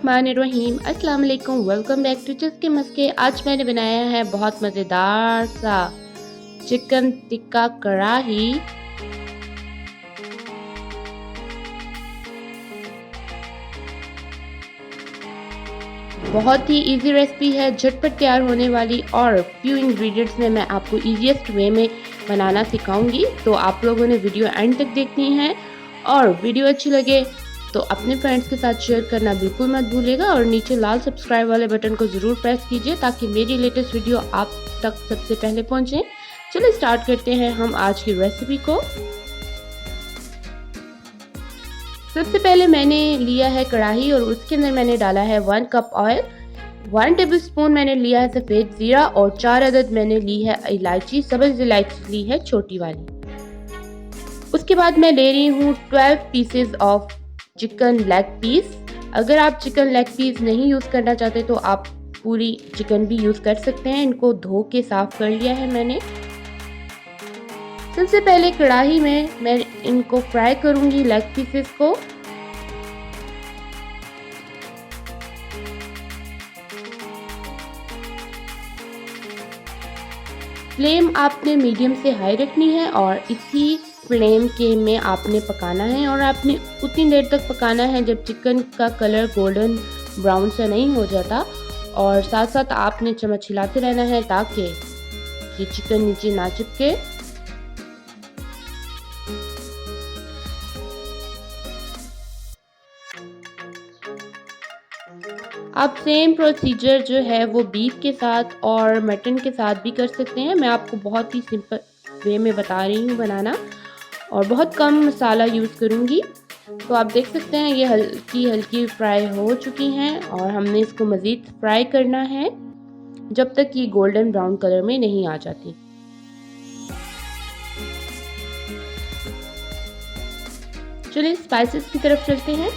बिस्मिल्लाहिर्रहमानिर्रहीम। अस्सलाम वालेकुम, वेलकम बैक टू चस्के मस्के। आज मैंने बनाया है बहुत मज़ेदार सा चिकन टिक्का कढ़ाई। बहुत ही इजी रेसिपी है, झटपट तैयार होने वाली और फ्यू इंग्रेडिएंट्स में मैं आपको इजीएस्ट वे में बनाना सिखाऊंगी। तो आप लोगों ने वीडियो एंड तक देखनी है और वीडियो अच्छी लगे तो अपने फ्रेंड्स के साथ शेयर करना बिल्कुल मत भूलिएगा और नीचे लाल सब्सक्राइब वाले बटन को ज़रूर प्रेस कीजिए ताकि मेरी लेटेस्ट वीडियो आप तक सबसे पहले पहुंचे। चलिए स्टार्ट करते हैं हम आज की रेसिपी को। सबसे पहले मैंने लिया है कढ़ाई और उसके अंदर मैंने डाला है 1 कप ऑयल। 1 टेबलस्पून मैंने लिया है सफ़ेद ज़ीरा और 4 अदद मैंने ली है इलायची, सब्ज़ इलायची ली है छोटी वाली। उसके बाद मैं ले रही हूँ 12 pieces of chicken leg piece. अगर आप चिकन लेग पीस नहीं यूज़ करना चाहते तो आप पूरी चिकन भी यूज़ कर सकते हैं। इनको धो के साफ़ कर लिया है मैंने। सबसे पहले कढ़ाई में मैं इनको फ्राई करूंगी लेग पीसेस को। फ्लेम आपने मीडियम से हाई रखनी है और इसी फ्लेम के में आपने पकाना है और आपने उतनी देर तक पकाना है जब चिकन का कलर गोल्डन ब्राउन सा नहीं हो जाता। और साथ साथ आपने चम्मच हिलाते रहना है ताकि ये चिकन नीचे ना चिपके। आप सेम प्रोसीजर जो है वो बीफ के साथ और मटन के साथ भी कर सकते हैं। मैं आपको बहुत ही सिंपल वे में बता रही हूँ बनाना और बहुत कम मसाला यूज़ करूँगी। तो आप देख सकते हैं ये हल्की हल्की फ्राई हो चुकी हैं और हमने इसको मज़ीद फ्राई करना है जब तक ये गोल्डन ब्राउन कलर में नहीं आ जाती। चलिए स्पाइसेस की तरफ चलते हैं।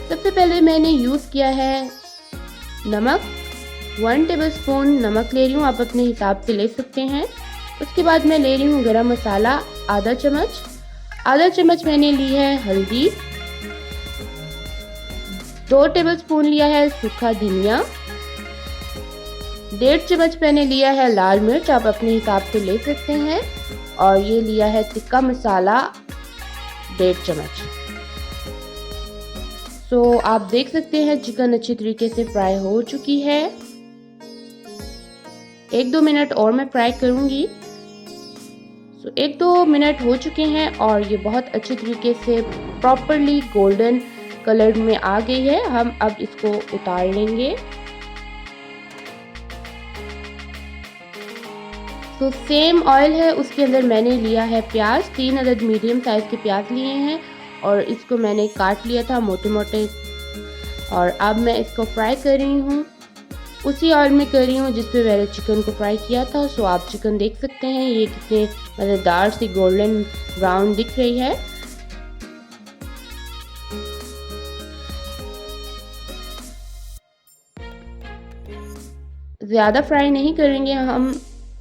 सबसे पहले मैंने यूज़ किया है नमक। 1 टेबलस्पून नमक ले रही हूँ, आप अपने हिसाब से ले सकते हैं। उसके बाद मैं ले रही हूँ गरम मसाला आधा चम्मच मैंने ली है हल्दी। 2 टेबलस्पून लिया है सूखा धनिया। 1.5 चम्मच मैंने लिया है लाल मिर्च, आप अपने हिसाब से ले सकते हैं। और ये लिया है टिक्का मसाला 1.5 चम्मच। सो आप देख सकते हैं चिकन अच्छी तरीके से फ्राई हो चुकी है। 1-2 मिनट और मैं फ्राई करूंगी। 1-2 मिनट हो चुके हैं और ये बहुत अच्छी तरीके से प्रॉपरली गोल्डन कलर में आ गई है। हम अब इसको उतार लेंगे। तो सेम ऑयल है, उसके अंदर मैंने लिया है प्याज। 3 अदद मीडियम साइज के प्याज लिए हैं और इसको मैंने काट लिया था मोटे मोटे। और अब मैं इसको फ्राई कर रही हूँ, उसी ऑयल में कर रही हूँ जिस पे मैंने चिकन को फ्राई किया था। सो आप चिकन देख सकते हैं ये कितने मज़ेदार सी गोल्डन ब्राउन दिख रही है। ज़्यादा फ्राई नहीं करेंगे हम,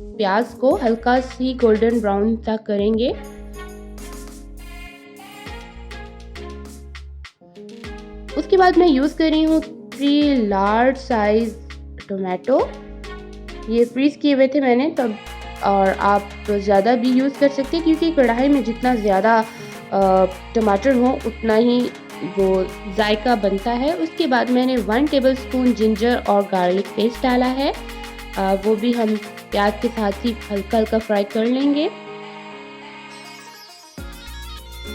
प्याज को हल्का सी गोल्डन ब्राउन तक करेंगे। उसके बाद मैं यूज़ कर रही हूँ 3 लार्ज साइज टोमेटो। ये फ्रीज़ किए हुए थे मैंने तब, और आप ज़्यादा भी यूज़ कर सकते हैं क्योंकि कढ़ाई में जितना ज़्यादा टमाटर हो उतना ही वो जायका बनता है। उसके बाद मैंने 1 टेबलस्पून जिंजर और गार्लिक पेस्ट डाला है। वो भी हम प्याज के साथ ही हल्का हल्का फ्राई कर लेंगे।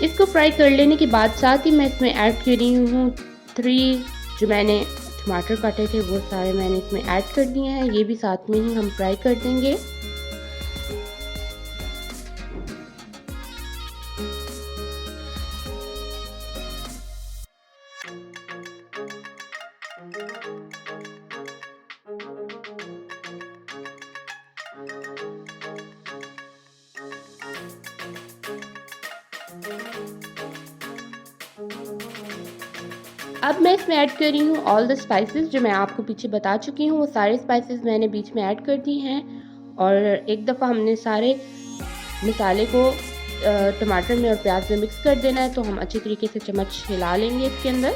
इसको फ्राई कर लेने के बाद साथ ही मैं इसमें ऐड कर रही हूँ 3 जो मैंने टमाटर काटे थे वो सारे मैंने इसमें ऐड कर दिए हैं। ये भी साथ में ही हम फ्राई कर देंगे। अब मैं इसमें ऐड कर रही हूँ ऑल द स्पाइसेस जो मैं आपको पीछे बता चुकी हूँ। वो सारे स्पाइसेस मैंने बीच में ऐड कर दी हैं और एक दफ़ा हमने सारे मसाले को टमाटर में और प्याज में मिक्स कर देना है। तो हम अच्छी तरीके से चम्मच हिला लेंगे इसके अंदर।